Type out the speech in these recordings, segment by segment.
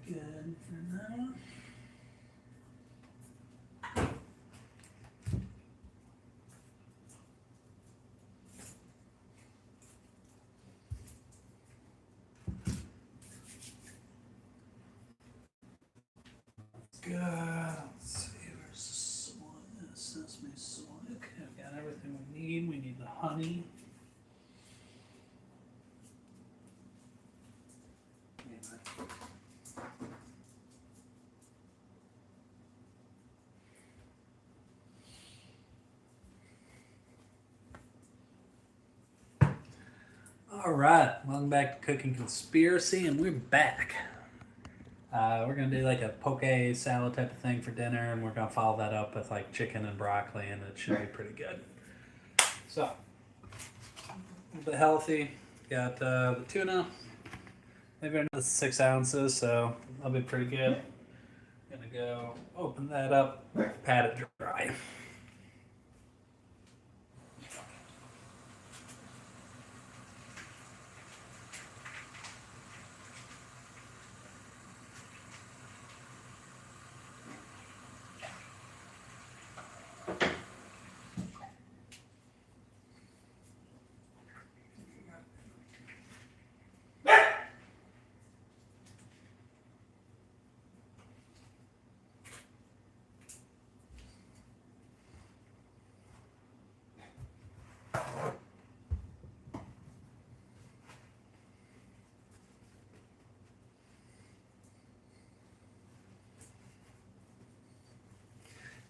good for now. Good. Let's see, where's the soy? Sesame soy. Okay, I've got everything we need. We need the honey. All right, welcome back to Cooking Conspiracy, and we're back. We're gonna do like a poke salad type of thing for dinner, and we're gonna follow that up with like chicken and broccoli, and it should be pretty good. So, a little bit healthy. Got the tuna, maybe another 6 ounces, so that'll be pretty good. Gonna go open that up, pat it dry.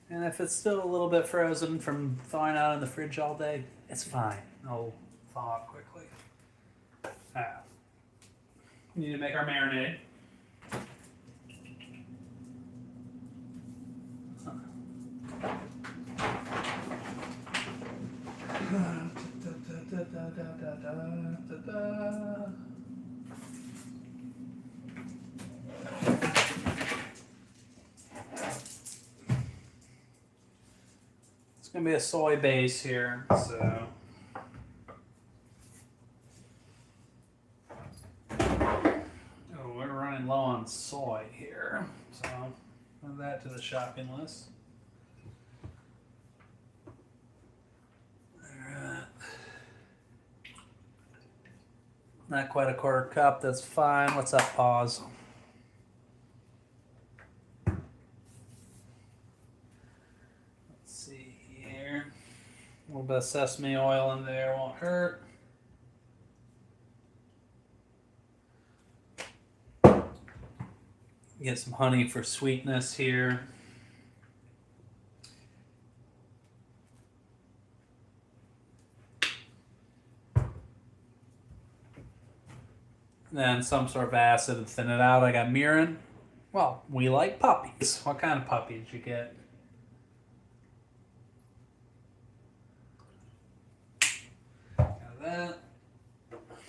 And if it's still a little bit frozen from thawing out in the fridge all day, it's fine. It'll thaw out quickly. We need to make our marinade. It's going to be a soy base here, so we're running low on soy here, so add that to the shopping list. Alright. Not quite a quarter cup, that's fine. What's up, pause? A little bit of sesame oil in there won't hurt. Get some honey for sweetness here. Then some sort of acid to thin it out. I got mirin. Well, we like puppies. What kind of puppy did you get? That.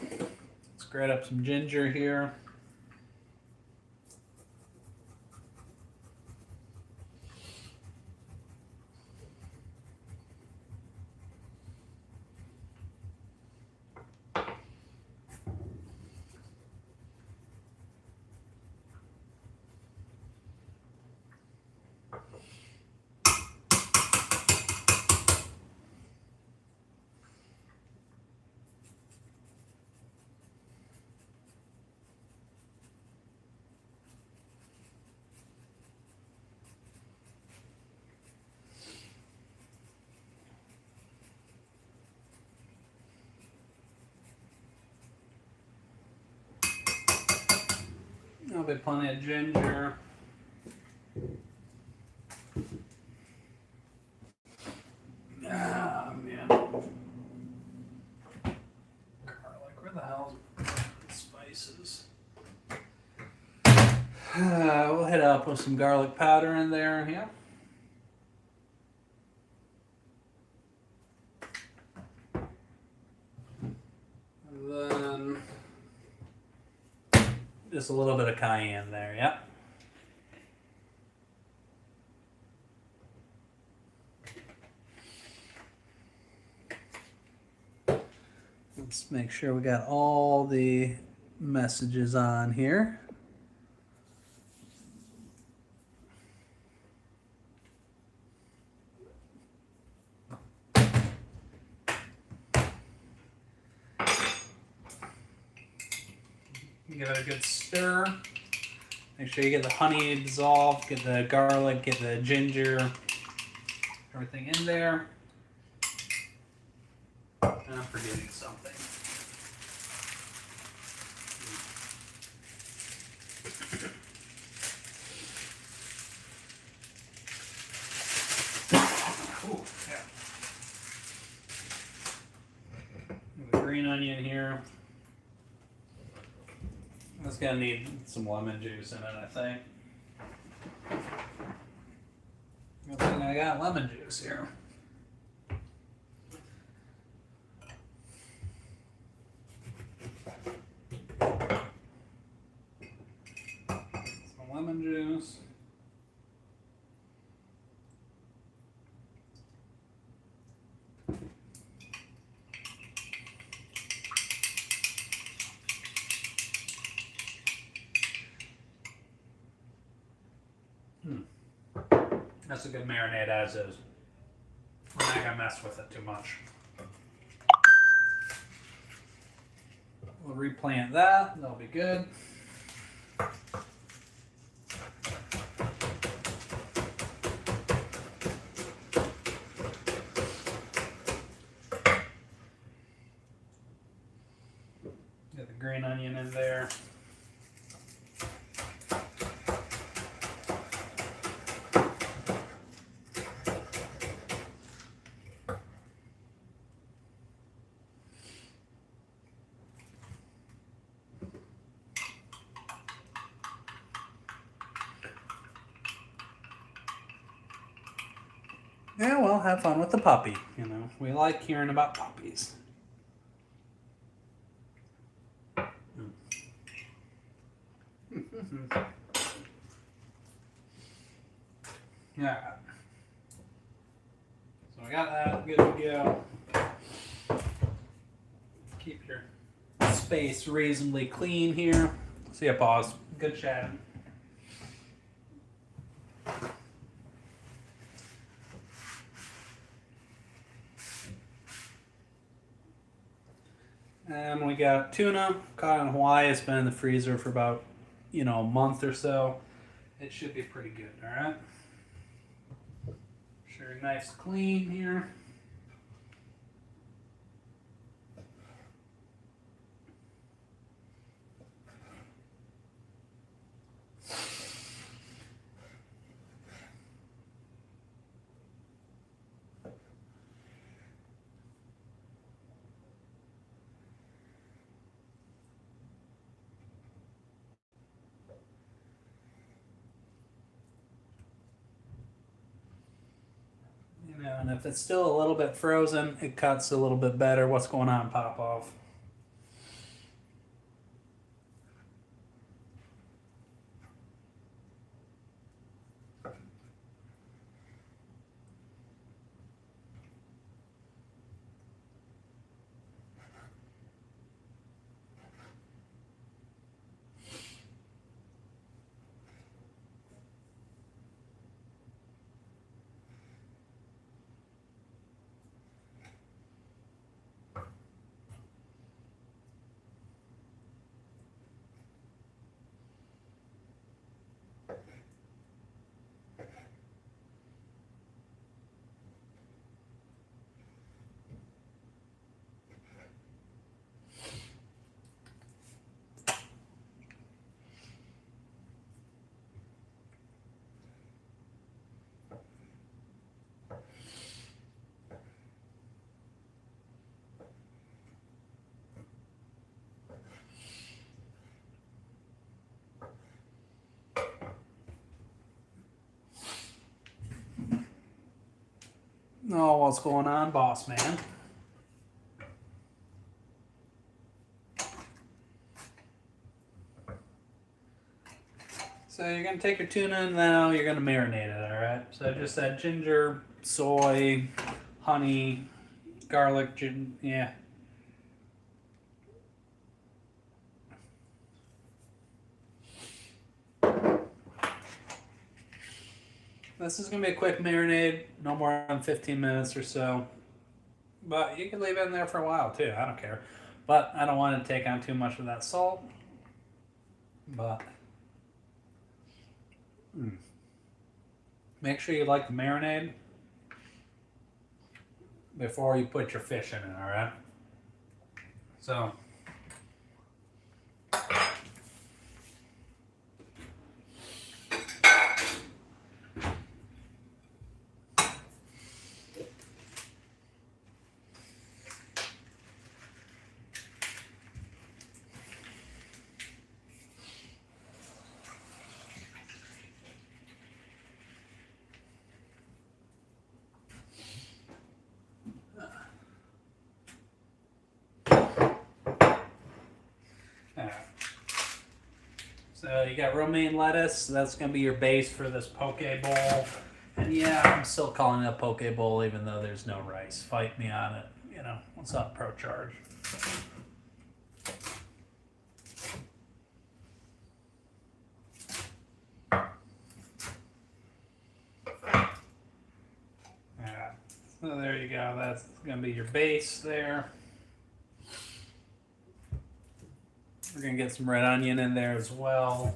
Let's grate up some ginger here. There'll be plenty of ginger. Ah, man. Garlic, where the hell's the spices? We'll hit up with some garlic powder in there, yeah. Then just a little bit of cayenne there, yep. Let's make sure we got all the messages on here. Give it a good stir. Make sure you get the honey dissolved, get the garlic, get the ginger, everything in there. And I'm forgetting something. Ooh, yeah. The green onion here. It's gonna need some lemon juice in it, I think. Good thing I got lemon juice here. Some lemon juice. That's a good marinade as is. We're not gonna mess with it too much. We'll replant that, that'll be good. Get the green onion in there. Yeah, well, have fun with the puppy. You know, we like hearing about puppies. Yeah. So I got that good to go. Keep your space reasonably clean here. See ya, pause. Good chatting. And we got tuna caught in Hawaii. It's been in the freezer for about, a month or so. It should be pretty good, all right? Sure, nice clean here. And if it's still a little bit frozen, it cuts a little bit better. What's going on, Pop Off? Oh, what's going on, boss man? So you're going to take your tuna and now you're going to marinate it, all right? So just add ginger, soy, honey, garlic, yeah. This is going to be a quick marinade, no more than 15 minutes or so. But you can leave it in there for a while too, I don't care. But I don't want to take on too much of that salt. But make sure you like the marinade before you put your fish in it, all right? So So you got romaine lettuce. That's going to be your base for this poke bowl. And yeah, I'm still calling it a poke bowl even though there's no rice. Fight me on it. You know, it's not pro charge. Yeah. So there you go. That's going to be your base there. We're going to get some red onion in there as well.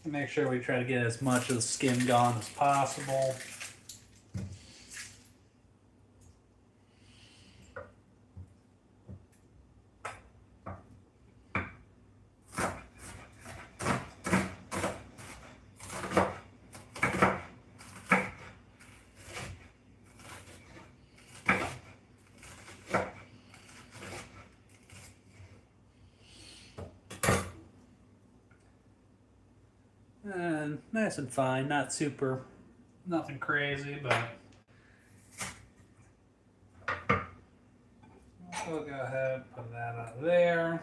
Make sure we try to get as much of the skin gone as possible. And nice and fine, not super, nothing crazy, but we'll go ahead and put that out there.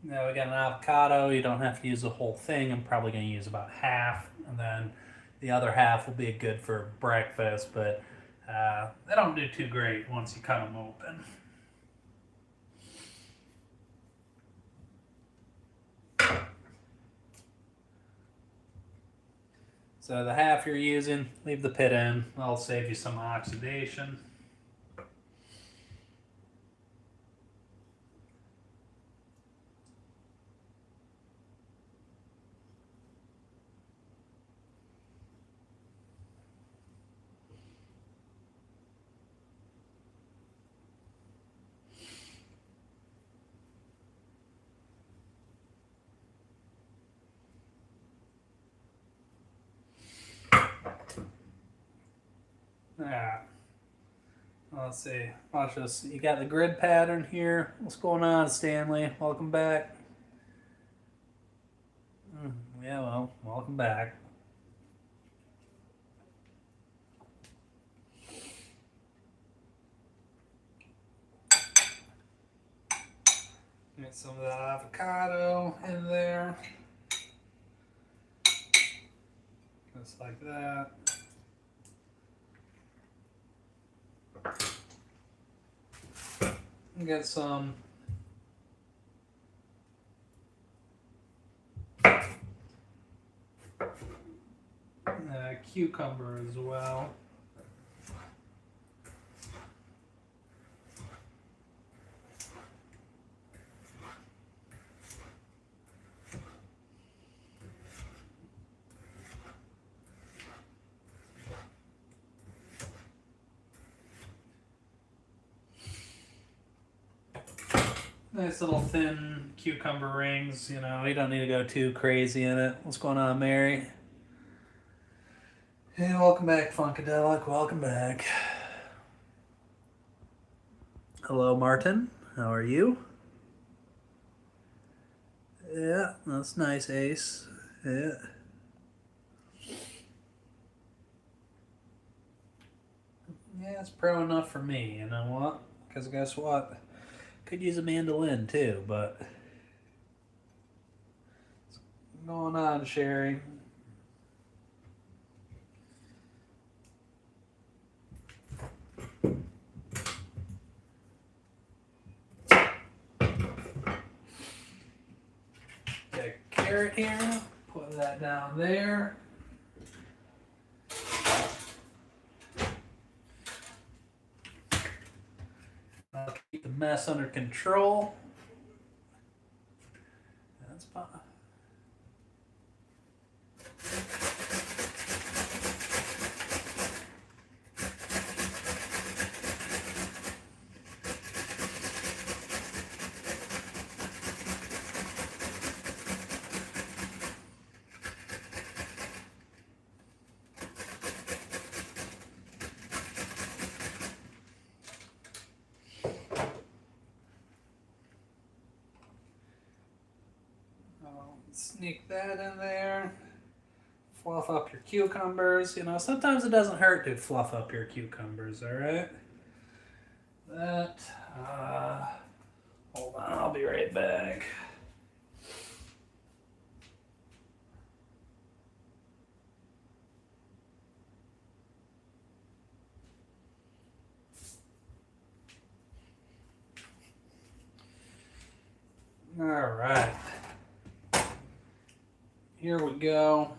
Now we got an avocado. You don't have to use the whole thing. I'm probably going to use about half, and then the other half will be good for breakfast, but they don't do too great once you cut them open. So the half you're using, leave the pit in. That'll save you some oxidation. Yeah. Let's see. Watch this. You got the grid pattern here. What's going on, Stanley? Welcome back. Yeah, well, welcome back. Get some of that avocado in there. Just like that. And get some cucumber as well. Nice little thin cucumber rings, you know, you don't need to go too crazy in it. What's going on, Mary? Hey, welcome back, Funkadelic. Welcome back. Hello, Martin. How are you? Yeah, that's nice, Ace. Yeah. Yeah, it's pro enough for me, you know what? Because guess what? Could use a mandolin too, but what's going on, Sherry? carrot here. Put that down there. I'll keep the mess under control. That's fine. Sneak that in there. Fluff up your cucumbers. You know, sometimes it doesn't hurt to fluff up your cucumbers, alright? That, hold on, I'll be right back. Alright. Here we go.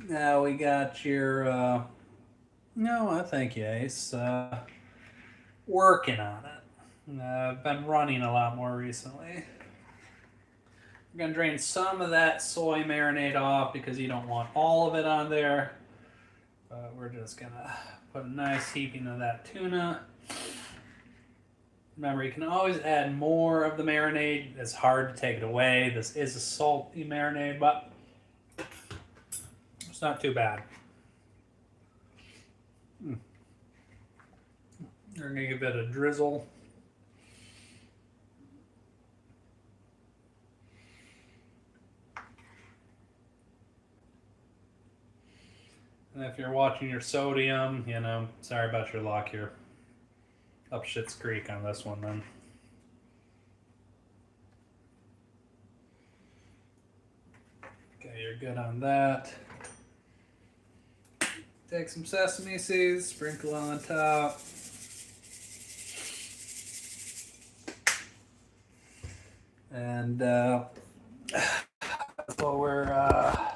Now we got your, no, I thank you, Ace. Working on it. I've been running a lot more recently. I'm going to drain some of that soy marinade off because you don't want all of it on there. But we're just going to put a nice heaping of that tuna. Remember, you can always add more of the marinade. It's hard to take it away. This is a salty marinade, but it's not too bad. We're going to give it a drizzle. And if you're watching your sodium, you know, sorry about your luck here. Up Shit's Creek on this one, then. Okay, you're good on that. Take some sesame seeds, sprinkle on top. And that's what we're,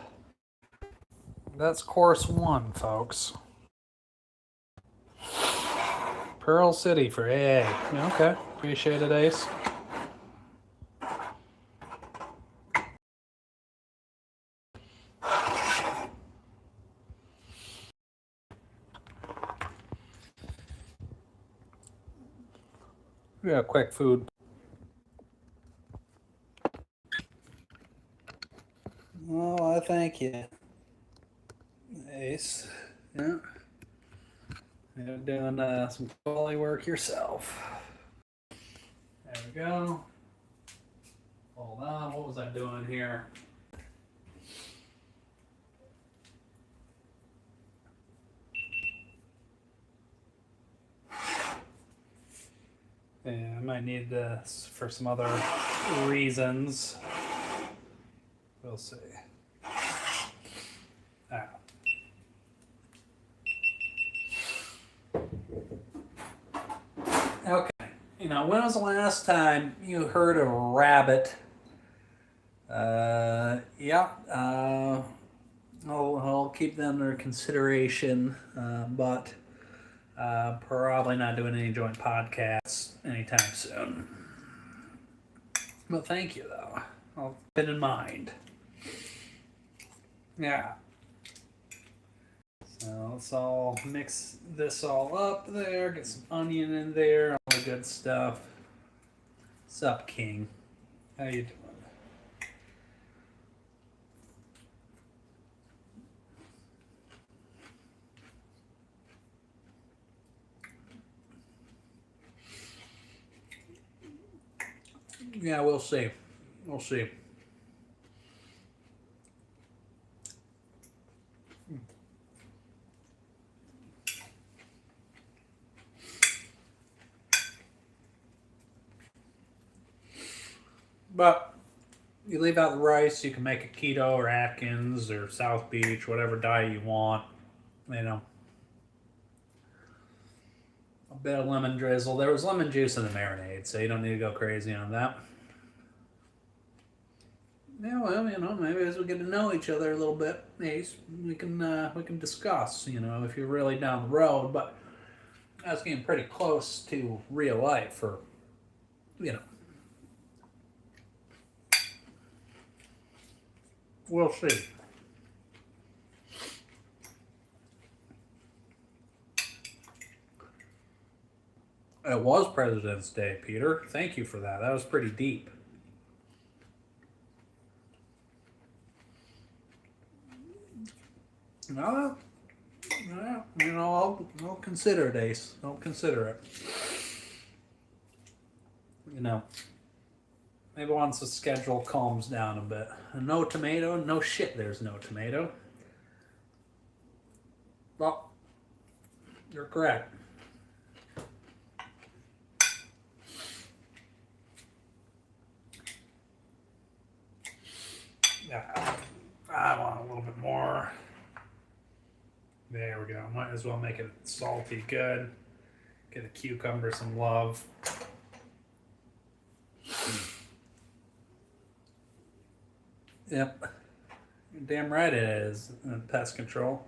that's course one, folks. Pearl City for AA. Okay, appreciate it, Ace. Yeah, quick food. Oh, I thank you, Ace. Yeah. You're doing some quality work yourself. There we go. Hold on, what was I doing here? Yeah, I might need this for some other reasons. We'll see. Ah. Okay. You know, when was the last time you heard of a rabbit? Yeah. I'll keep them under consideration, but probably not doing any joint podcasts anytime soon. But thank you, though. I'll keep it in mind. Yeah. So let's all mix this all up there. Get some onion in there. All the good stuff. Sup, King? How you doing? Yeah, we'll see. We'll see. But You leave out the rice, you can make a keto or Atkins or South Beach, whatever diet you want. You know, a bit of lemon drizzle. There was lemon juice in the marinade, so you don't need to go crazy on that. Yeah, well, you know, maybe as we get to know each other a little bit, Ace, we can discuss. You know, if you're really down the road, but that's getting pretty close to real life, for you know. We'll see. It was President's Day, Peter. Thank you for that. That was pretty deep. No, you know, I'll consider it, Ace. I'll consider it. You know, maybe once the schedule calms down a bit. No tomato? No shit, there's no tomato. Well, you're correct. Yeah, I want a little bit more. There we go. Might as well make it salty good. Get a cucumber some love. Yep. You're damn right it is. Pest control.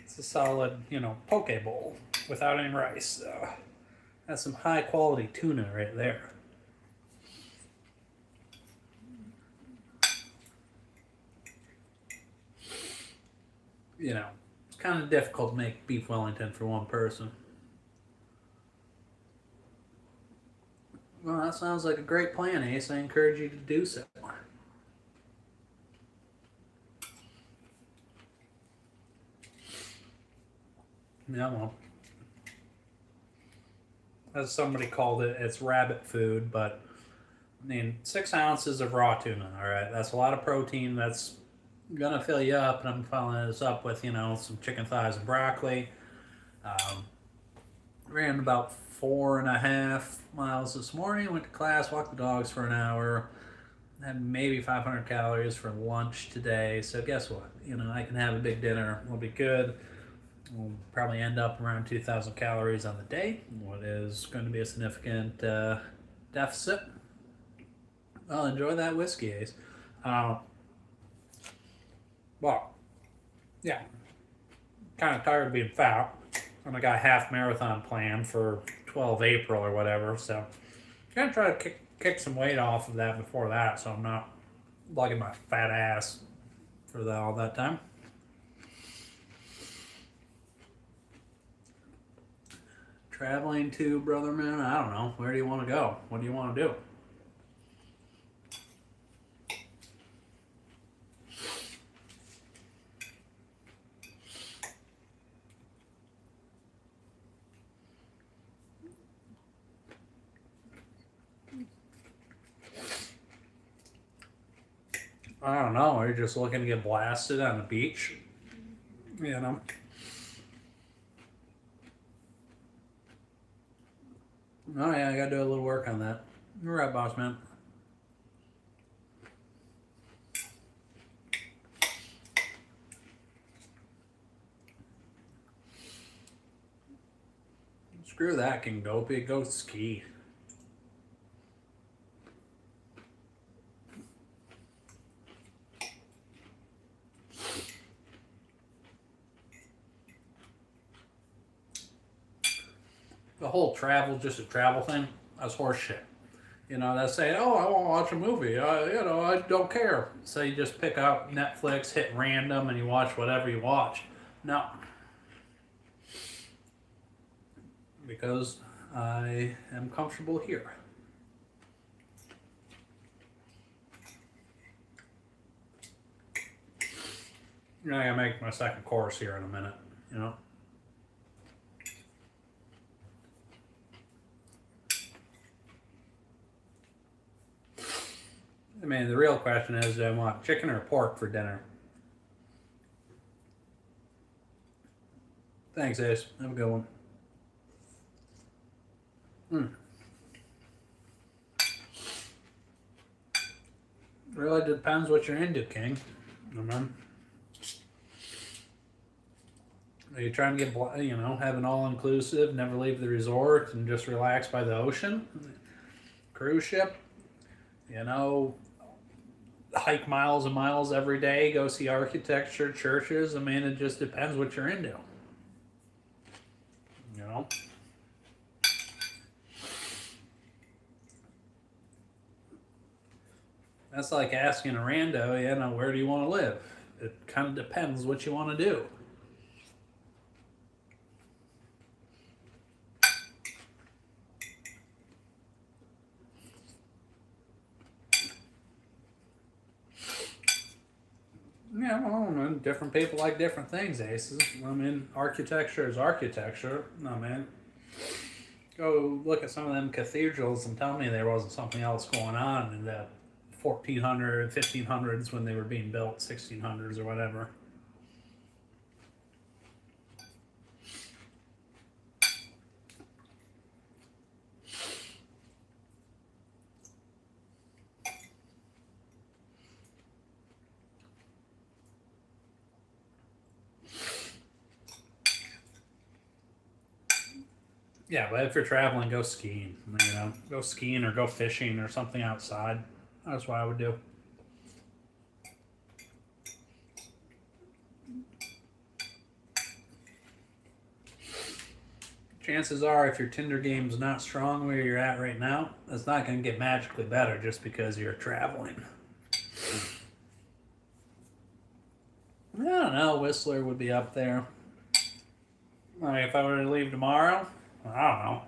It's a solid, you know, poke bowl without any rice. That's some high quality tuna right there. You know, it's kind of difficult to make beef Wellington for one person. Well, that sounds like a great plan, Ace. I encourage you to do so. Yeah, well, as somebody called it, it's rabbit food, but I mean, 6 ounces of raw tuna, all right? That's a lot of protein. That's gonna fill you up, and I'm filling this up with, you know, some chicken thighs and broccoli. Um, Ran about 4.5 miles this morning. Went to class, walked the dogs for an hour. Had maybe 500 calories for lunch today. So guess what? You know, I can have a big dinner. It'll be good. We'll probably end up around 2,000 calories on the day, what is going to be a significant deficit. Well, enjoy that whiskey, Ace. Uh, well, yeah, kind of tired of being fat. And I got a half marathon planned for 12 April or whatever, so I'm going to try to kick some weight off of that before that, so I'm not lugging my fat ass for all that time. Traveling to, brother man, I don't know. Where do you want to go? What do you want to do? I don't know. Are you just looking to get blasted on the beach? You know? Oh, yeah, I gotta do a little work on that. You're right, boss man. Screw that, King Dopey. Go ski. The whole travel, just a travel thing, that's horseshit. You know, that's saying, oh, I want to watch a movie. You know, I don't care. So you just pick up Netflix, hit random, and you watch whatever you watch. No. Because I am comfortable here. I gotta make my second course here in a minute, you know? I mean, the real question is, do I want chicken or pork for dinner? Thanks, Ace. Have a good one. Really depends what you're into, King. I mean, are you trying to get, have an all-inclusive, never leave the resort, and just relax by the ocean? Cruise ship? Hike miles and miles every day, go see architecture, churches. I mean, it just depends what you're into. You know? That's like asking a rando, where do you want to live? It kind of depends what you want to do. Yeah, well, I mean, different people like different things, Aces. I mean, architecture is architecture. I mean, go look at some of them cathedrals and tell me there wasn't something else going on in the 1400s, 1500s when they were being built, 1600s or whatever. Yeah, but if you're traveling, go skiing. Go skiing or go fishing or something outside. That's what I would do. Chances are, if your Tinder game's not strong where you're at right now, it's not going to get magically better just because you're traveling. I don't know. Whistler would be up there. If I were to leave tomorrow, I don't know.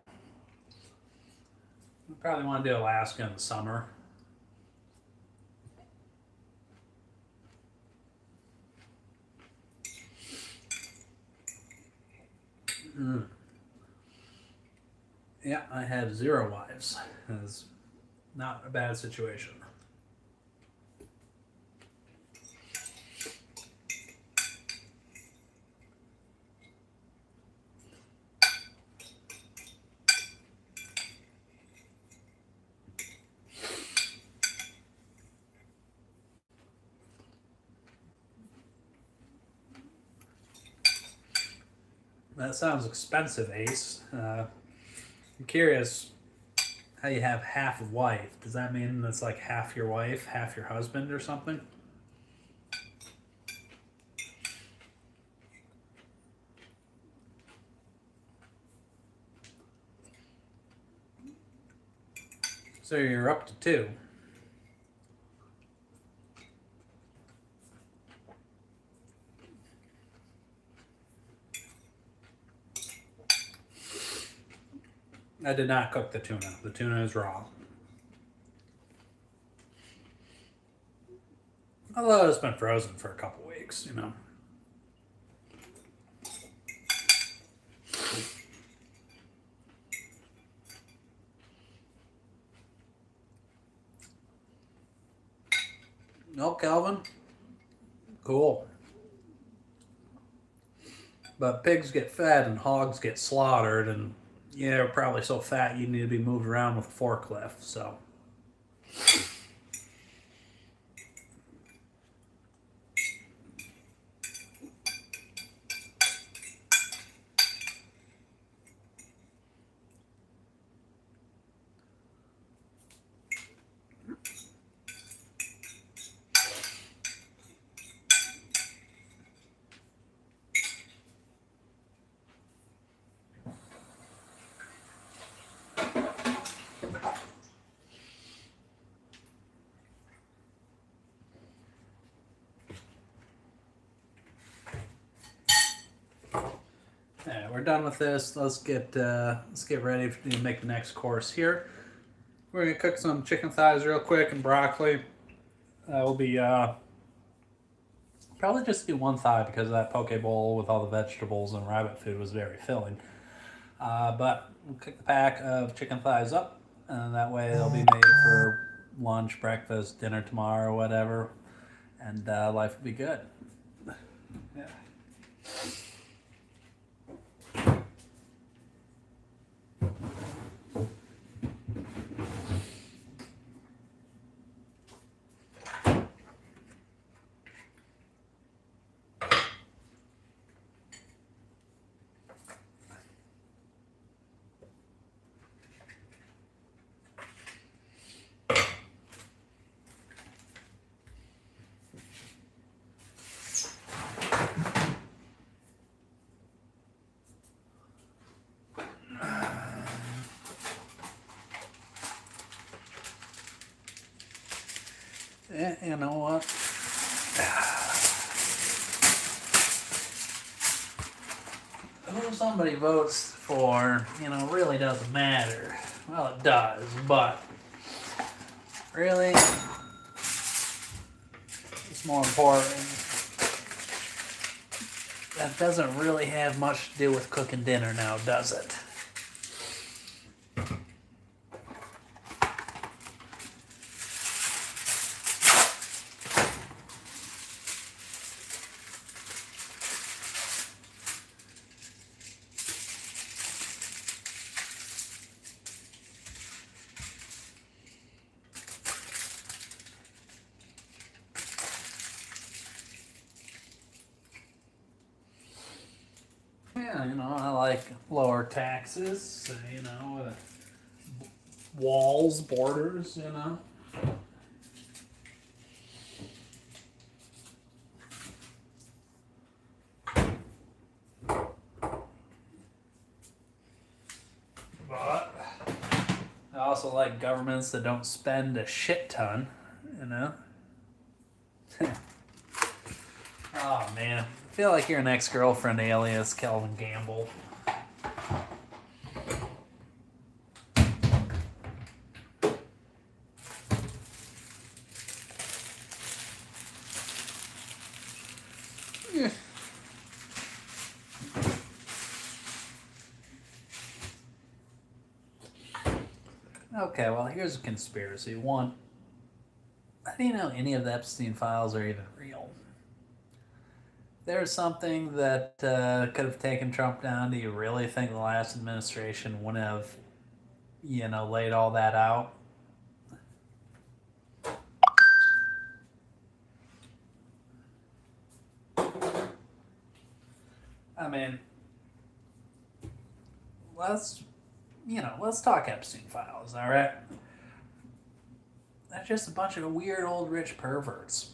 I probably want to do Alaska in the summer. Yeah, I have 0 wives. It's not a bad situation. That sounds expensive, Ace. I'm curious how you have half a wife. Does that mean it's like half your wife, half your husband, or something? So you're up to 2. I did not cook the tuna. The tuna is raw. Although it's been frozen for a couple weeks. No, Calvin? Cool. But pigs get fed and hogs get slaughtered, and they're probably so fat you need to be moved around with a forklift, so. Yeah, we're done with this. Let's get ready to make the next course here. We're gonna cook some chicken thighs real quick and broccoli. That will be probably just do 1 thigh because that poke bowl with all the vegetables and rabbit food was very filling. But we'll cook the pack of chicken thighs up, and that way they'll be made for lunch, breakfast, dinner tomorrow, whatever, and life will be good. Yeah. You know what? Who somebody votes for, really doesn't matter. Well, it does, but really, it's more important. That doesn't really have much to do with cooking dinner now, does it? Yeah, I like lower taxes, walls, borders. But I also like governments that don't spend a shit ton, Oh, man. I feel like you're an ex-girlfriend alias, Kelvin Gamble. Okay, well, here's a conspiracy. One, how do you know any of the Epstein files are even real? There's something that could have taken Trump down. Do you really think the last administration wouldn't have, laid all that out? I mean, let's, let's talk Epstein files, all right? They're just a bunch of weird old rich perverts.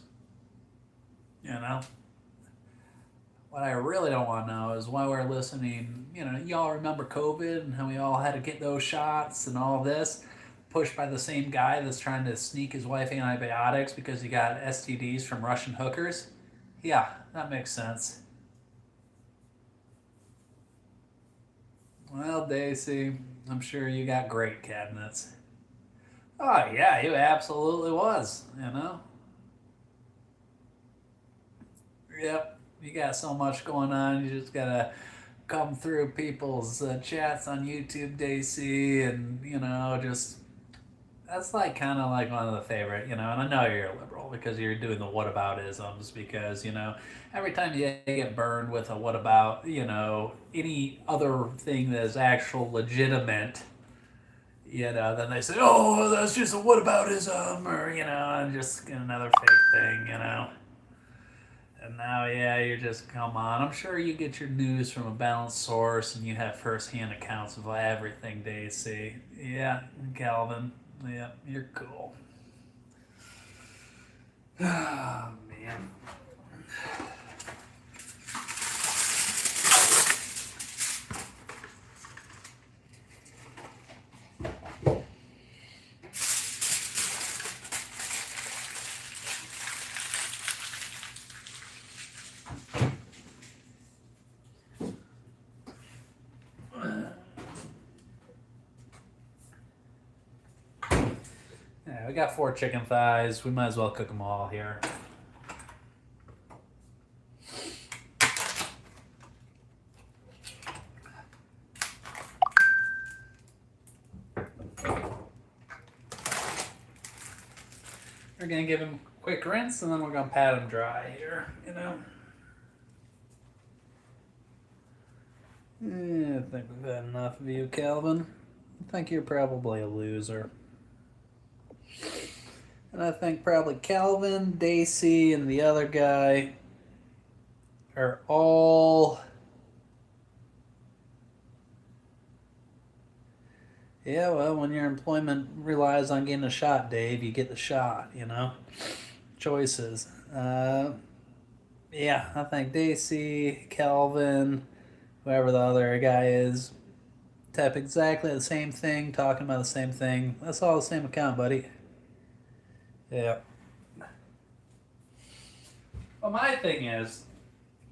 What I really don't want to know is why we're listening. Y'all remember COVID and how we all had to get those shots and all this, pushed by the same guy that's trying to sneak his wife antibiotics because he got STDs from Russian hookers? Yeah, that makes sense. Well, Daisy, I'm sure you got great cabinets. Oh, yeah, he absolutely was. Yep, you got so much going on, you just gotta come through people's chats on YouTube, Daisy, and, just. That's like kind of like one of the favorite, and I know you're a liberal because you're doing the whataboutisms because, every time you get burned with a what about, any other thing that is actual legitimate, then they say, oh, that's just a whataboutism or, and just another fake thing. And now, yeah, you're just, come on. I'm sure you get your news from a balanced source and you have first-hand accounts of everything they see. Yeah, Calvin. Yeah, you're cool. Oh, man. Yeah, we got 4 chicken thighs. We might as well cook them all here. We're going to give him a quick rinse, and then we're going to pat him dry here, Yeah, I think we've had enough of you, Calvin. I think you're probably a loser. And I think probably Calvin, Daisy, and the other guy are all... Yeah, well, when your employment relies on getting a shot, Dave, you get the shot, Choices. Yeah, I think Daisy, Calvin, whoever the other guy is, type exactly the same thing, talking about the same thing. That's all the same account, buddy. Yeah. Well, my thing is,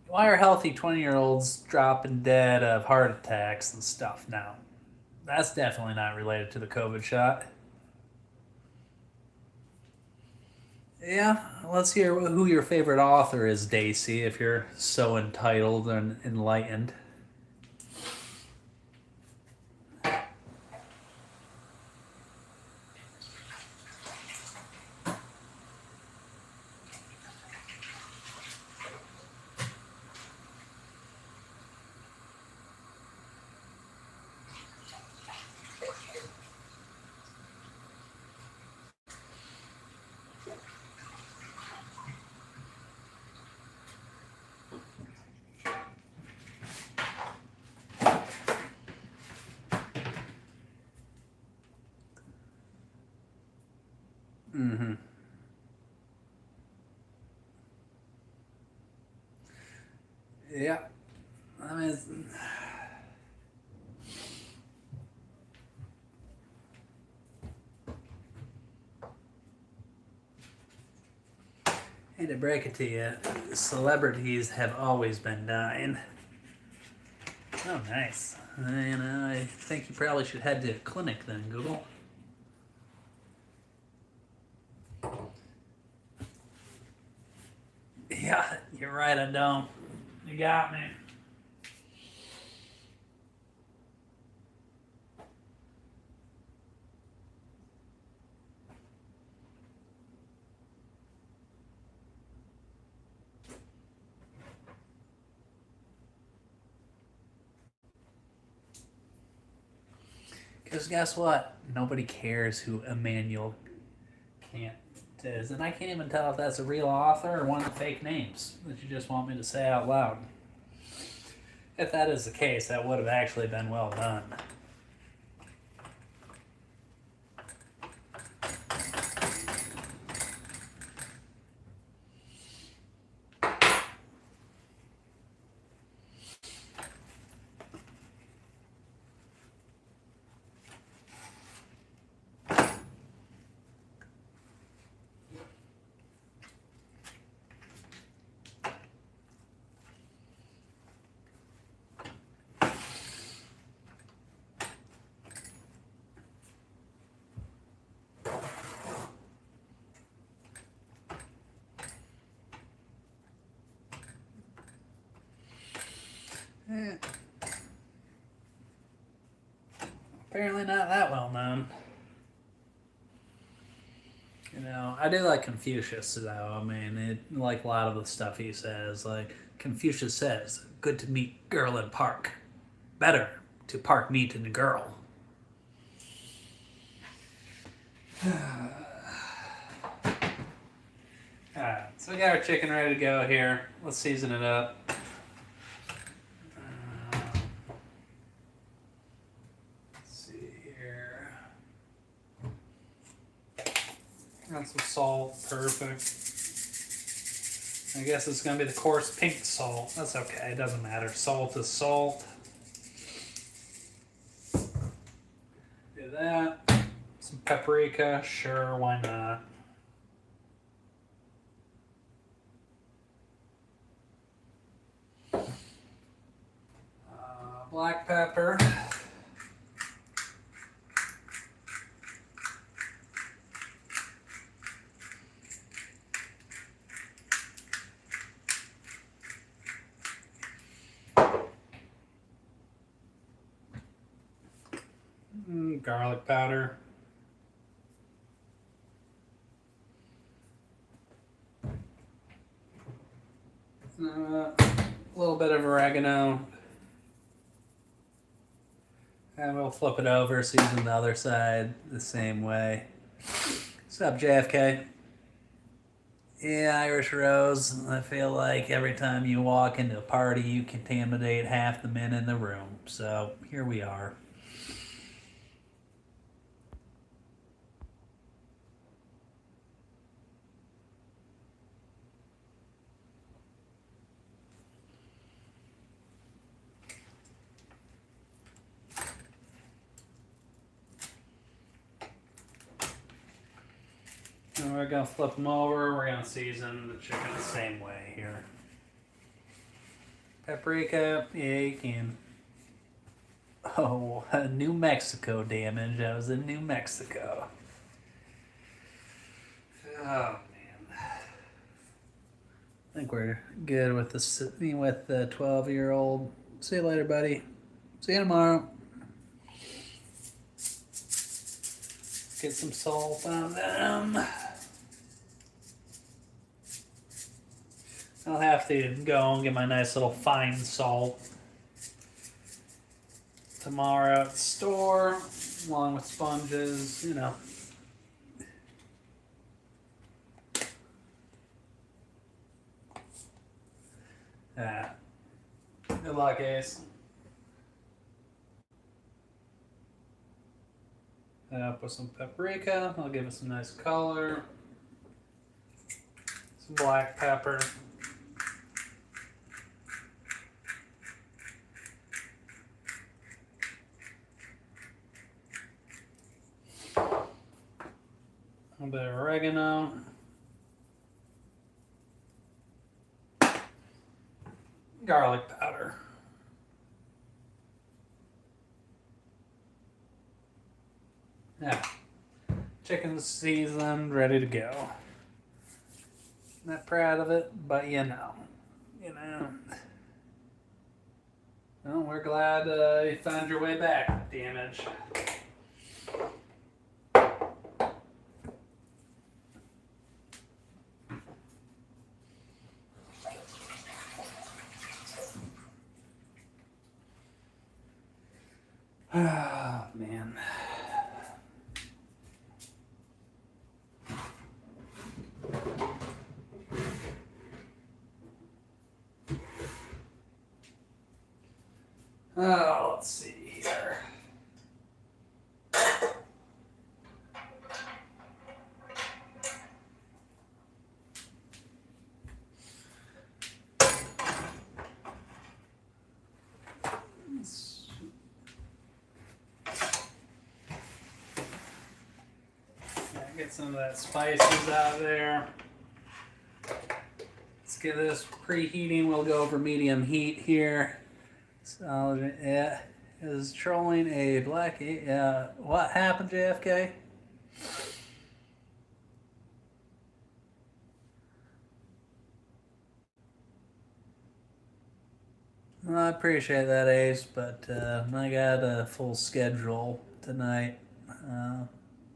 why are healthy 20-year-olds dropping dead of heart attacks and stuff now? That's definitely not related to the COVID shot. Yeah, let's hear who your favorite author is, Daisy, if you're so entitled and enlightened. Mm-hmm. Yeah. I mean, hate to break it to you, celebrities have always been dying. Oh, nice. I think you probably should head to a clinic then, Google. Yeah, you're right, I don't. You got me. Because guess what? Nobody cares who Emmanuel Kant is. And I can't even tell if that's a real author or one of the fake names that you just want me to say out loud. If that is the case, that would have actually been well done. Eh, apparently not that well known. I do like Confucius, though. I mean, like a lot of the stuff he says. Like, Confucius says, good to meet girl in park. Better to park meet in a girl. Alright, so we got our chicken ready to go here. Let's season it up. Let's see here. Got some salt, perfect. I guess it's gonna be the coarse pink salt. That's okay, it doesn't matter. Salt is salt. Do that. Some paprika, sure, why not? Black pepper. Garlic powder. A little bit of oregano. And we'll flip it over, season the other side the same way. What's up, JFK? Yeah, Irish Rose. I feel like every time you walk into a party, you contaminate half the men in the room. So here we are. And we're gonna flip them over. We're gonna season the chicken the same way here. Paprika, yeah, you can. Oh, New Mexico damage. I was in New Mexico. Oh man, I think we're good with the 12-year-old. See you later, buddy. See you tomorrow. Get some salt on them. I'll have to go and get my nice little fine salt tomorrow at the store, along with sponges, you know. Yeah. Good luck, Ace. Put some paprika. I'll give it some nice color. Some black pepper. A little bit of oregano. Garlic powder. Yeah. Chicken's seasoned, ready to go. Not proud of it, but you know. Well, we're glad you found your way back, damage. Oh, man. Oh, let's see here. Get some of that spices out of there. Let's get this preheating. We'll go over medium heat here. So it is trolling a black. What happened, JFK? Well, I appreciate that, Ace, but I got a full schedule tonight.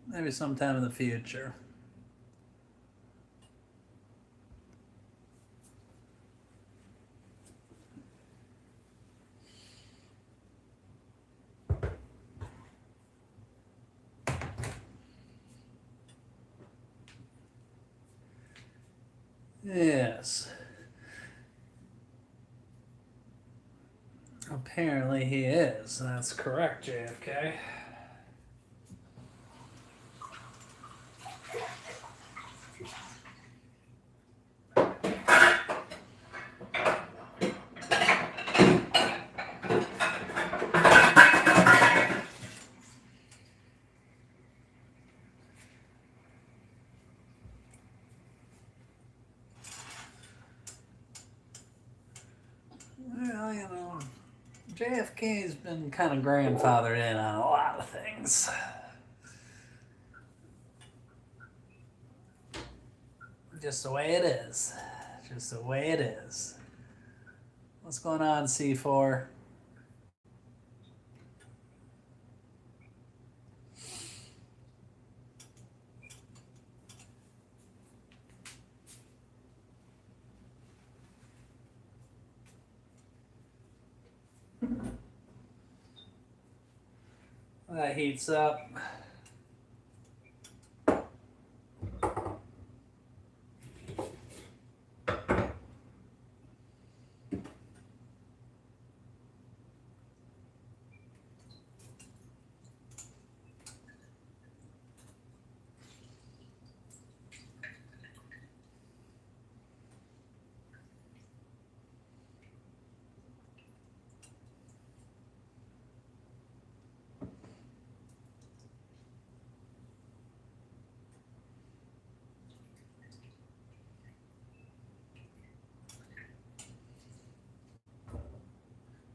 Maybe sometime in the future. Yes. Apparently he is. That's correct, JFK. Well, JFK's been kind of grandfathered in on a lot of things. Just the way it is. Just the way it is. What's going on, C4? That heats up.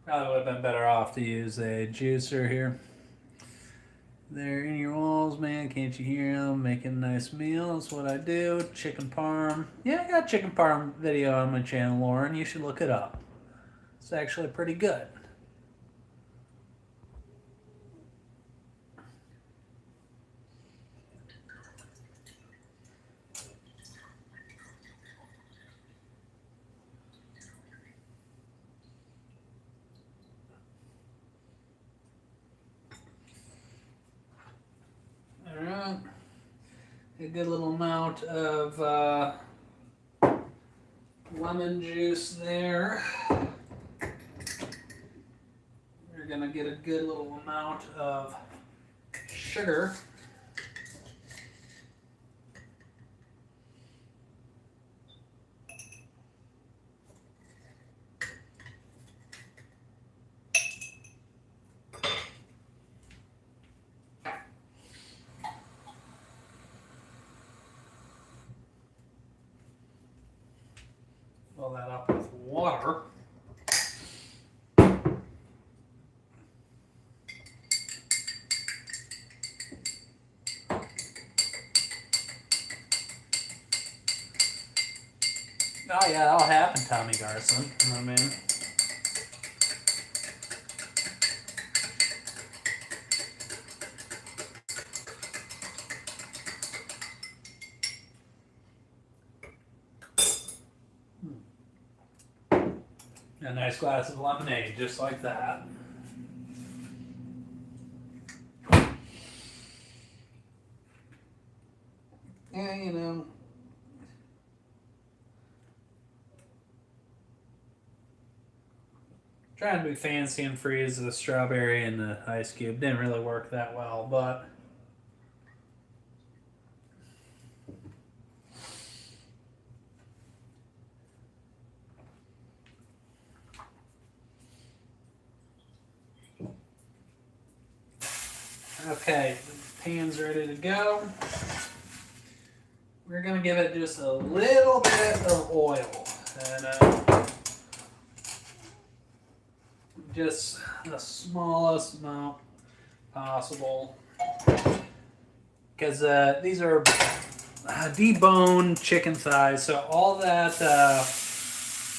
Probably would have been better off to use a juicer here. They're in your walls, man. Can't you hear them? Making a nice meal. That's what I do. Chicken parm. Yeah, I got chicken parm video on my channel, Lauren. You should look it up. It's actually pretty good. Alright. A good little amount of lemon juice there. We're going to get a good little amount of sugar. Fill that up with water. Oh yeah, that'll happen, Tommy Garson. I mean, a nice glass of lemonade, just like that. Yeah, you know. Trying to be fancy and freeze the strawberry and the ice cube. Didn't really work that well, but okay, the pan's ready to go. We're gonna give it just a little bit of oil, and just the smallest amount possible, because these are deboned chicken thighs, so all that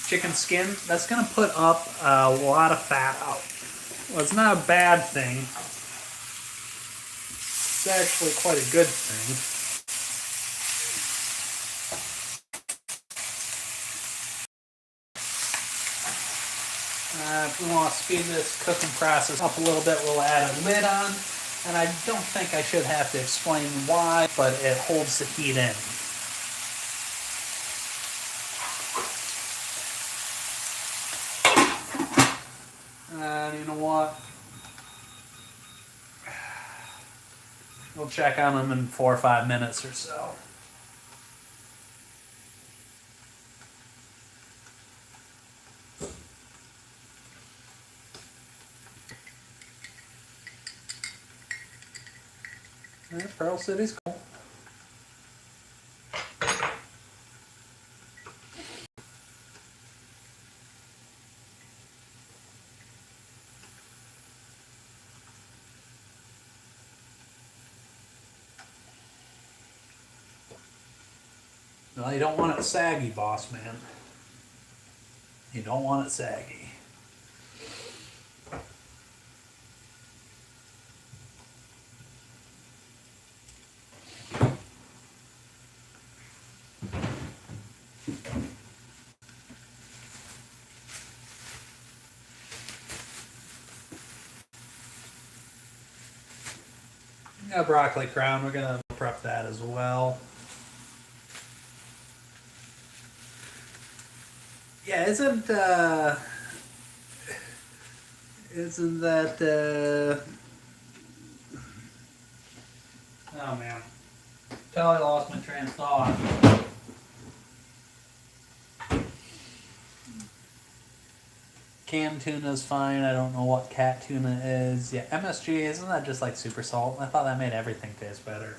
chicken skin, that's going to put up a lot of fat out. Well, it's not a bad thing. It's actually quite a good thing. If we want to speed this cooking process up a little bit, we'll add a lid on. And I don't think I should have to explain why, but it holds the heat in. And you know what? We'll check on them in 4 or 5 minutes or so. Yeah, Pearl City's cool. Well, you don't want it saggy, boss man. You don't want it saggy. Got broccoli crown, we're gonna prep that as well. Yeah, isn't that oh man. Totally lost my train of thought. Canned tuna is fine. I don't know what cat tuna is. Yeah, MSG, isn't that just like super salt? I thought that made everything taste better.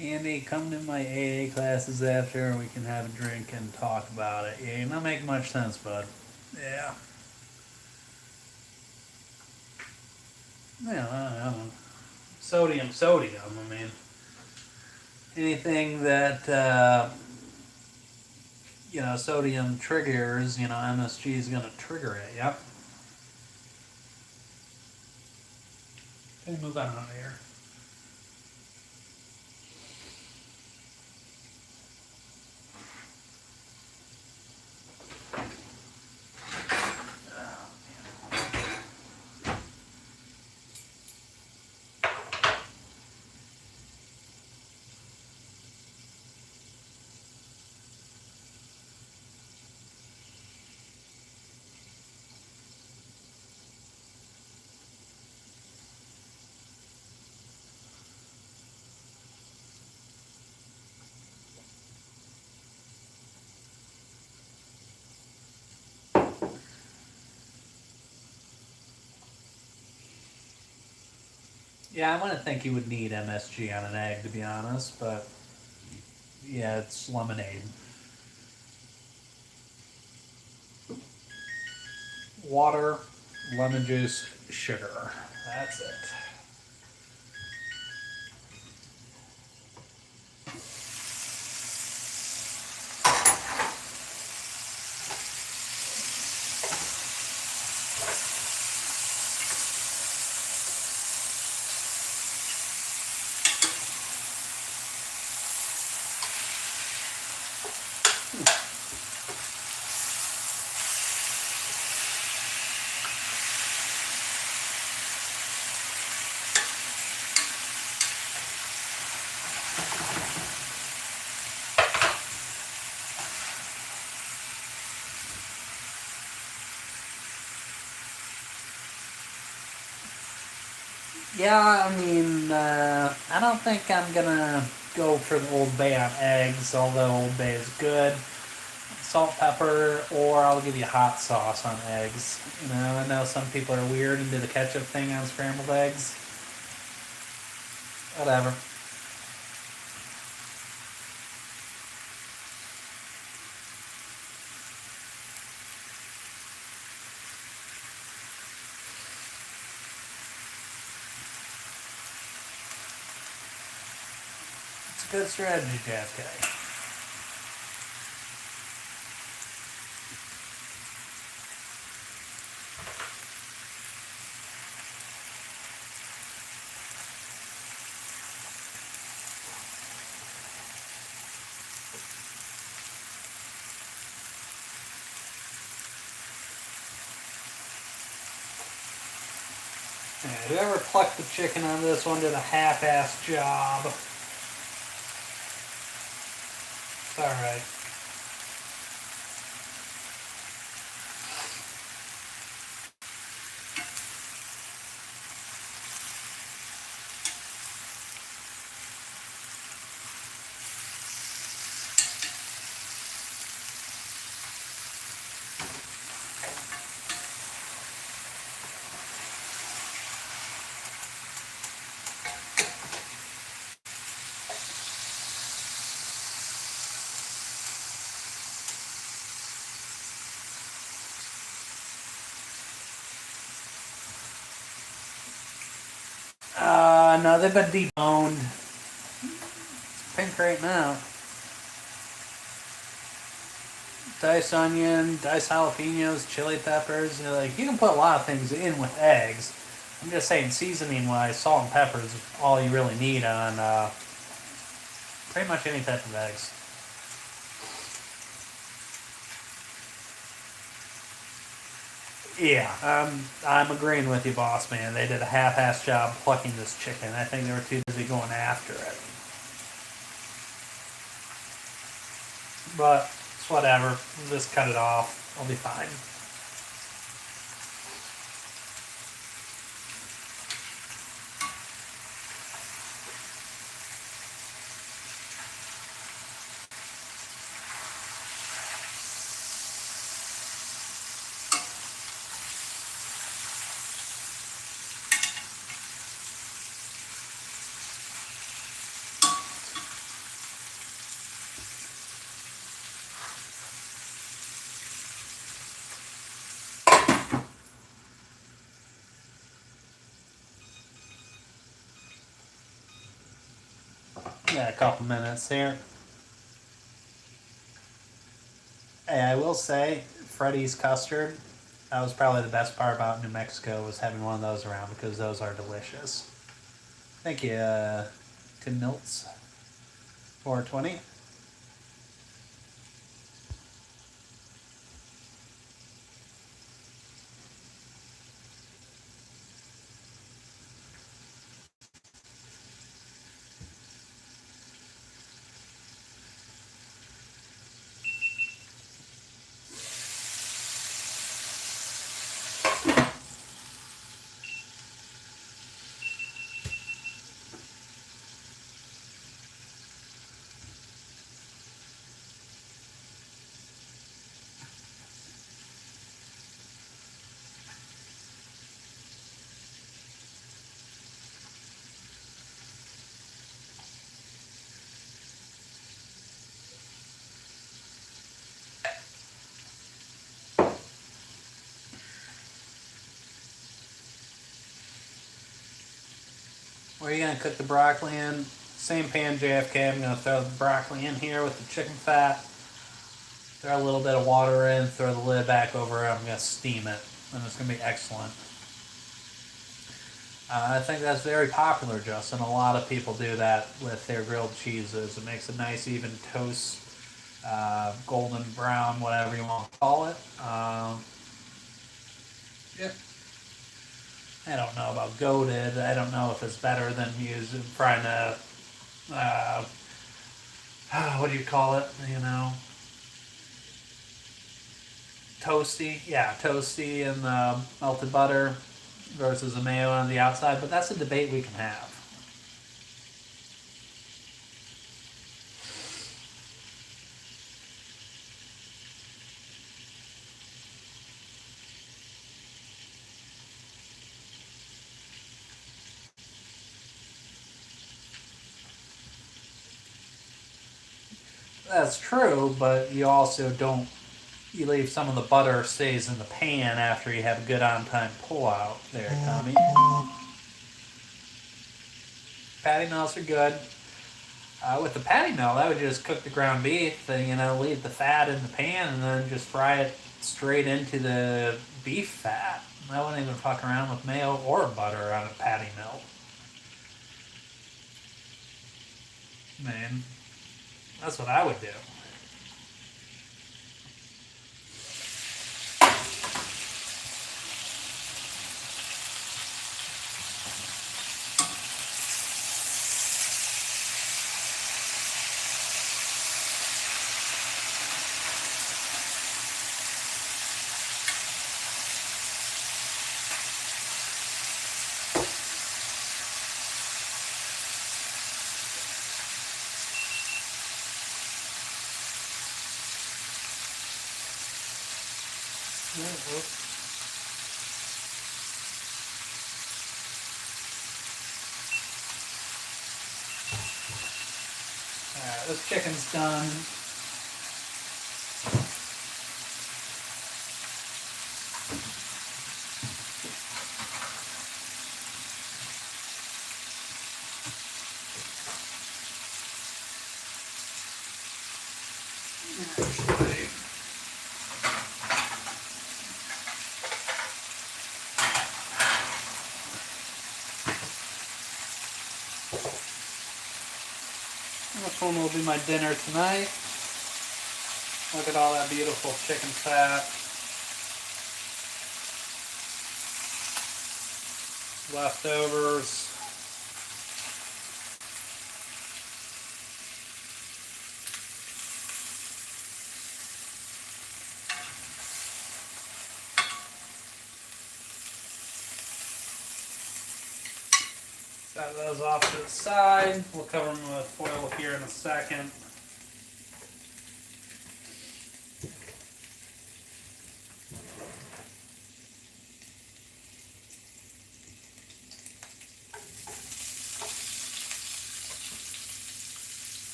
Andy, come to my AA classes after and we can have a drink and talk about it. Yeah, you're not making much sense, bud. Yeah. Yeah, I don't know. Sodium. I mean, anything that, sodium triggers, MSG is going to trigger it. Yep. Okay, move on out of here. Yeah, I wouldn't think you would need MSG on an egg, to be honest, but yeah, it's lemonade. Water, lemon juice, sugar. That's it. Yeah, I mean, I don't think I'm gonna go for the Old Bay on eggs, although Old Bay is good. Salt, pepper, or I'll give you hot sauce on eggs. I know some people are weird and do the ketchup thing on scrambled eggs. Whatever. It's a good strategy, JFK. Yeah, whoever plucked the chicken on this one did a half-ass job. It's alright. No, they've been deboned. It's pink right now. Diced onion, diced jalapenos, chili peppers. You can put a lot of things in with eggs. I'm just saying, seasoning wise, salt and pepper is all you really need on pretty much any type of eggs. Yeah, I'm agreeing with you, boss man. They did a half-ass job plucking this chicken. I think they were too busy going after it. But it's whatever. Just cut it off. I'll be fine. Got a couple minutes here. Hey, I will say, Freddy's custard, that was probably the best part about New Mexico, was having one of those around because those are delicious. Thank you, Tim Milts, 420. Where are you going to cook the broccoli in? Same pan JFK. I'm going to throw the broccoli in here with the chicken fat. Throw a little bit of water in, throw the lid back over it. I'm going to steam it, and it's going to be excellent. I think that's very popular, Justin. A lot of people do that with their grilled cheeses. It makes a nice even toast, golden brown, whatever you want to call it. Yeah. I don't know about goated. I don't know if it's better than using frying a what do you call it? You know, toasty. Yeah, toasty and melted butter versus a mayo on the outside. But that's a debate we can have. That's true, but you also don't. You leave some of the butter stays in the pan after you have a good on-time pull-out there, Tommy. Patty melts are good. With the patty melt, I would just cook the ground beef and, leave the fat in the pan and then just fry it straight into the beef fat. I wouldn't even fuck around with mayo or butter on a patty melt. Man, that's what I would do. Alright, this chicken's done. This one will be my dinner tonight. Look at all that beautiful chicken fat. Leftovers. Set those off to the side. We'll cover them with foil here in a second.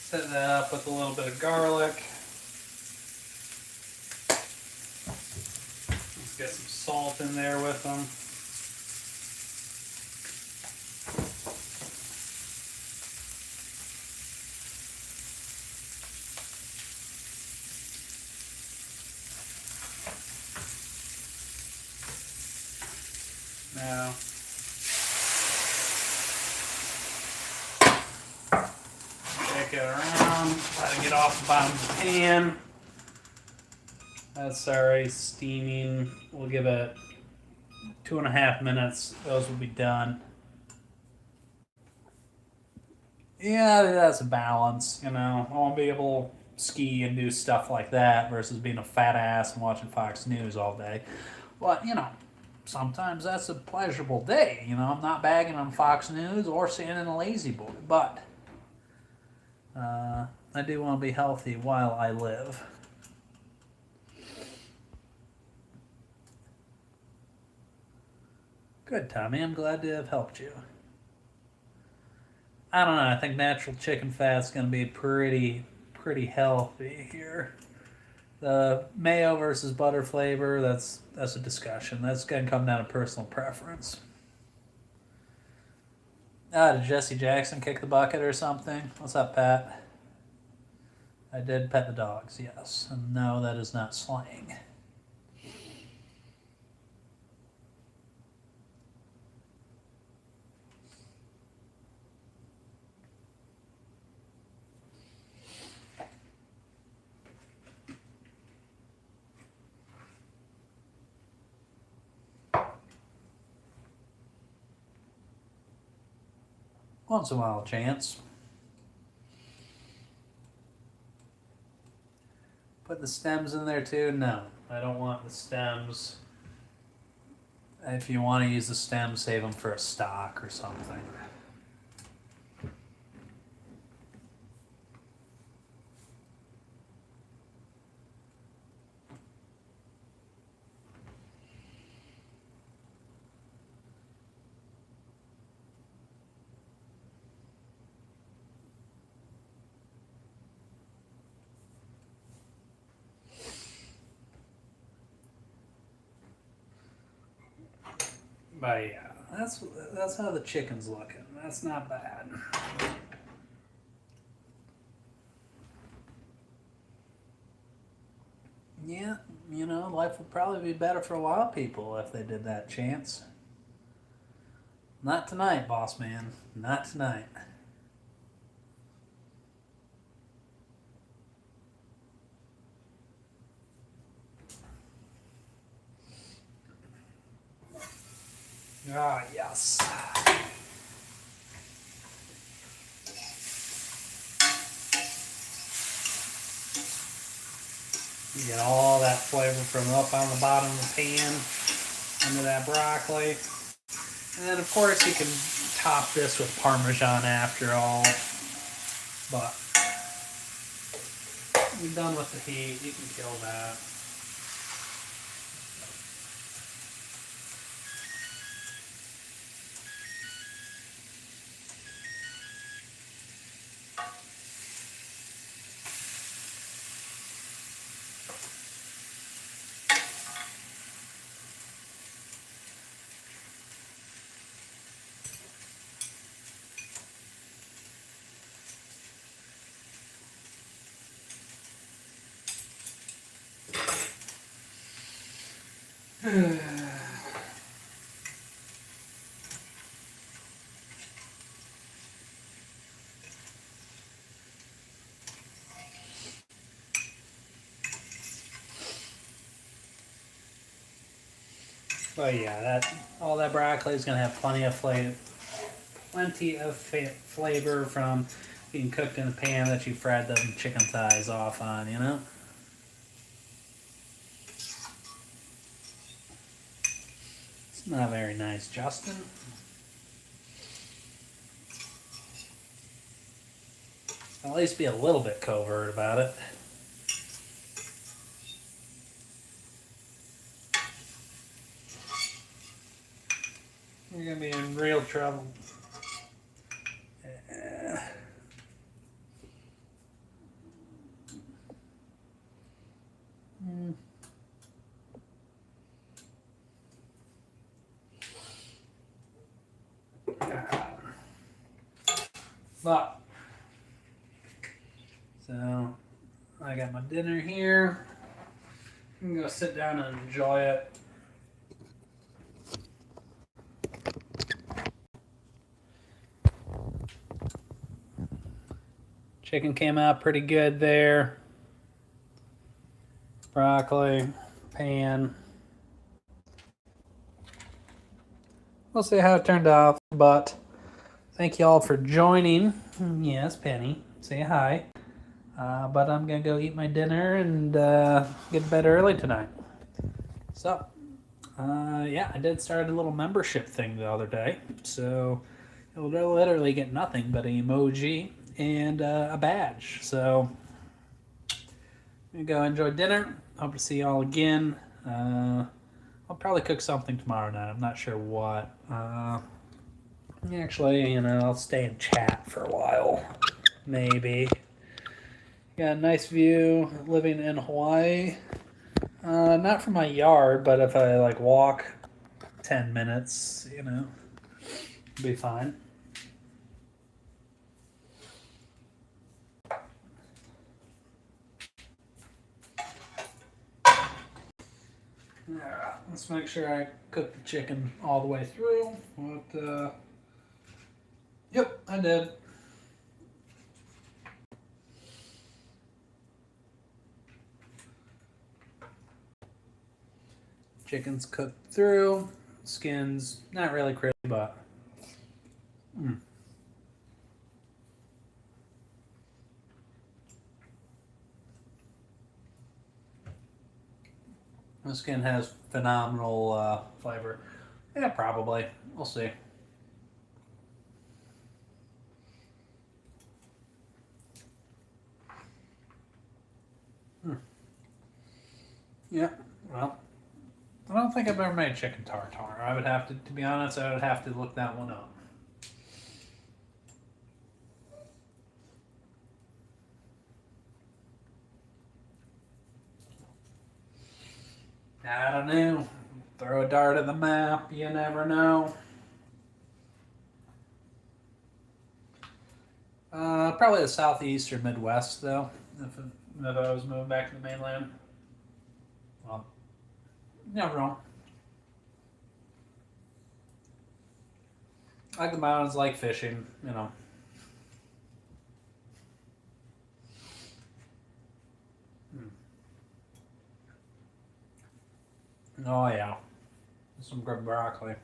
Set that up with a little bit of garlic. Get some salt in there with them. Now, shake it around, let it get off the bottom of the pan. That's already steaming. We'll give it 2.5 minutes. Those will be done. Yeah, that's a balance, you know. I won't be able to ski and do stuff like that versus being a fat ass and watching Fox News all day. But, you know, sometimes that's a pleasurable day. You know, I'm not bagging on Fox News or sitting in a lazy boy, but I do want to be healthy while I live. Good, Tommy. I'm glad to have helped you. I don't know. I think natural chicken fat's going to be pretty healthy here. The mayo versus butter flavor, that's a discussion. That's going to come down to personal preference. Did Jesse Jackson kick the bucket or something? What's up, Pat? I did pet the dogs, yes. And no, that is not slang. Once in a while, a chance. Put the stems in there too? No, I don't want the stems. If you want to use the stems, save them for a stock or something. But yeah, that's how the chicken's looking. That's not bad. Yeah, you know, life would probably be better for a lot of people if they did that, Chance. Not tonight, boss man. Not tonight. Ah, yes. You get all that flavor from up on the bottom of the pan under that broccoli. And then, of course, you can top this with Parmesan after all. But you're done with the heat. You can kill that. But yeah, all that broccoli is gonna have plenty of flavor from being cooked in the pan that you fried the chicken thighs off on. You know. It's not very nice, Justin. At least be a little bit covert about it. You're gonna be in real trouble. But, so I got my dinner here. I'm going to sit down and enjoy it. Chicken came out pretty good there. Broccoli, pan. We'll see how it turned out, but thank you all for joining. Yes, Penny, say hi. But I'm going to go eat my dinner and get to bed early tonight. So, yeah, I did start a little membership thing the other day. So, you'll literally get nothing but an emoji and a badge. So, I'm going to go enjoy dinner. Hope to see y'all again. I'll probably cook something tomorrow night. I'm not sure what. Actually, you know, I'll stay and chat for a while. Maybe. Got a nice view living in Hawaii. Not from my yard, but if I like walk 10 minutes, you know, it'll be fine. Alright, let's make sure I cook the chicken all the way through. Yep, I did. Chicken's cooked through. Skin's not really crispy, but the skin has phenomenal flavor. Yeah, probably. We'll see. Yeah, well, I don't think I've ever made chicken tartare. I would have to be honest, I would have to look that one up. I don't know. Throw a dart at the map, you never know. Probably the southeast or Midwest, though, if I was moving back to the mainland. Well, never wrong. Like the mountains, like fishing, you know. Oh, yeah. Some good broccoli.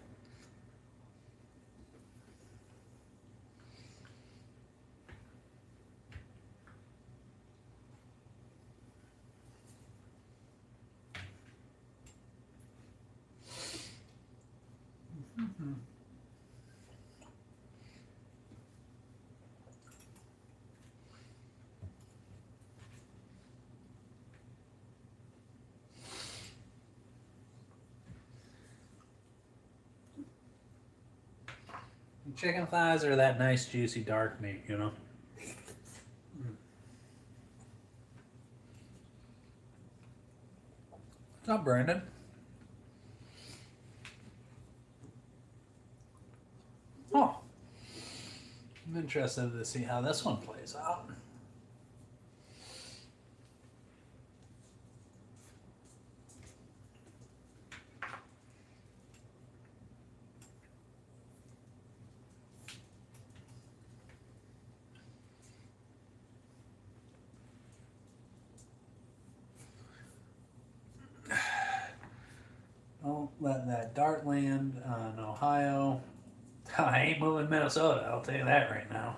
Chicken thighs are that nice, juicy, dark meat, you know. What's up, Brandon? Oh, I'm interested to see how this one plays out. Don't let that dart land in Ohio. I ain't moving Minnesota, I'll tell you that right now.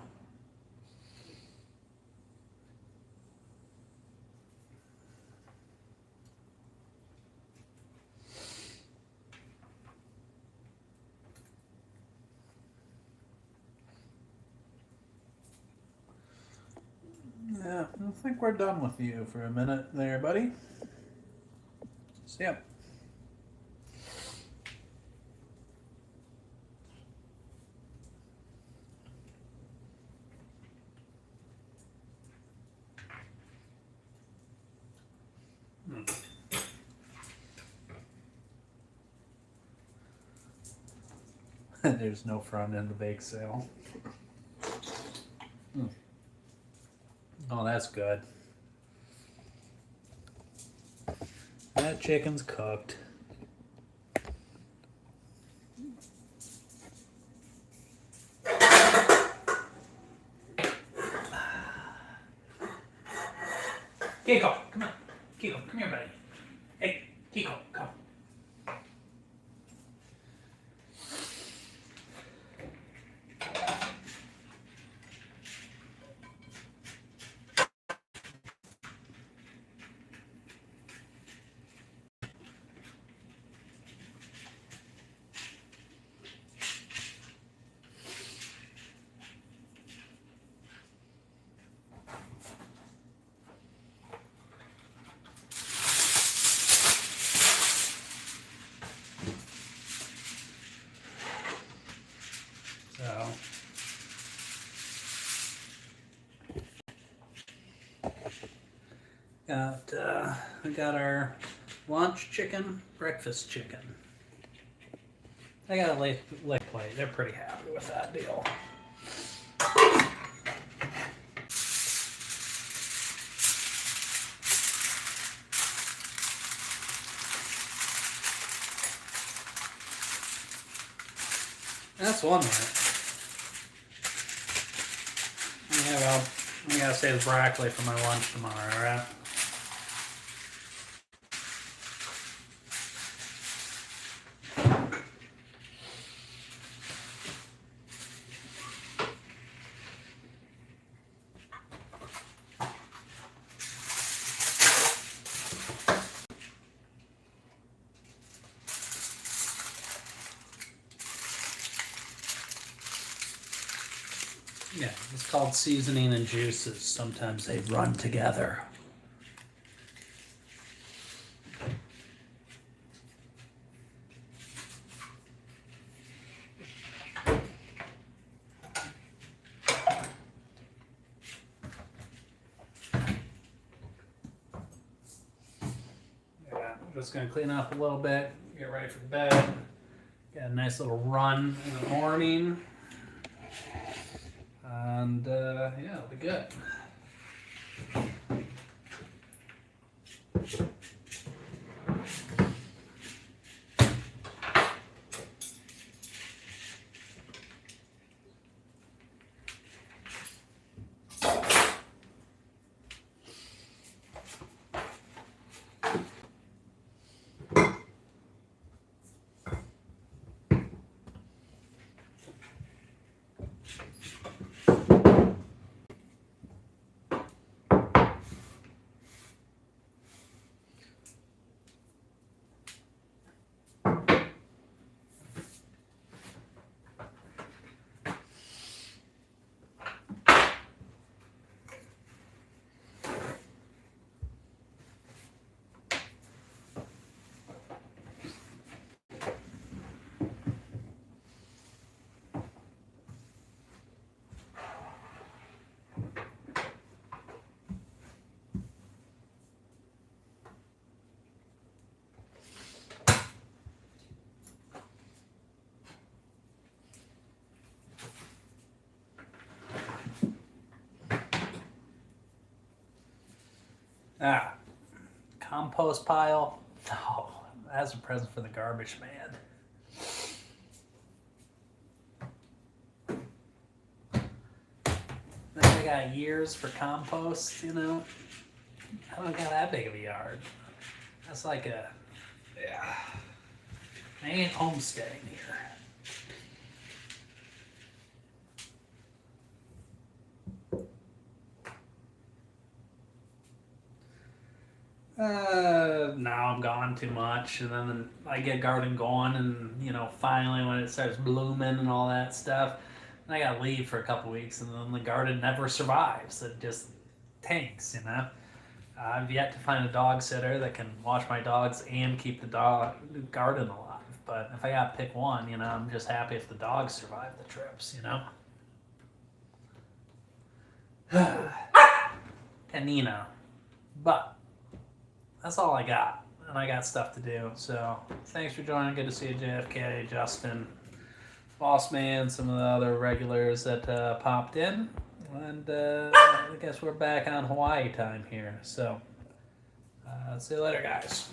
Yeah, I think we're done with you for a minute there, buddy. See ya. There's no front end to bake sale. Oh, that's good. That chicken's cooked. Kiko, come on. Kiko, come here, buddy. Hey, Kiko, come. So, we got our lunch chicken, breakfast chicken. I got a lick plate. They're pretty happy with that deal. That's one minute. Yeah, well, I gotta save the broccoli for my lunch tomorrow, alright? Yeah, it's called seasoning and juices. Sometimes they run together. Yeah, I'm just gonna clean up a little bit, get ready for bed. Got a nice little run in the morning. And yeah, it'll be good. Ah, compost pile. Oh, that's a present for the garbage man. I got years for compost, you know. I don't got that big of a yard. That's like a, yeah. I ain't homesteading here. Now I'm gone too much, and then I get garden going, and you know, finally when it starts blooming and all that stuff, I gotta leave for a couple weeks, and then the garden never survives. It just tanks, you know. I've yet to find a dog sitter that can watch my dogs and keep the garden alive. But if I gotta pick one, you know, I'm just happy if the dogs survive the trips, you know. Canino. But that's all I got, and I got stuff to do. So thanks for joining. Good to see you, JFK, Justin, Boss Man, some of the other regulars that popped in. And I guess we're back on Hawaii time here. So see you later, guys.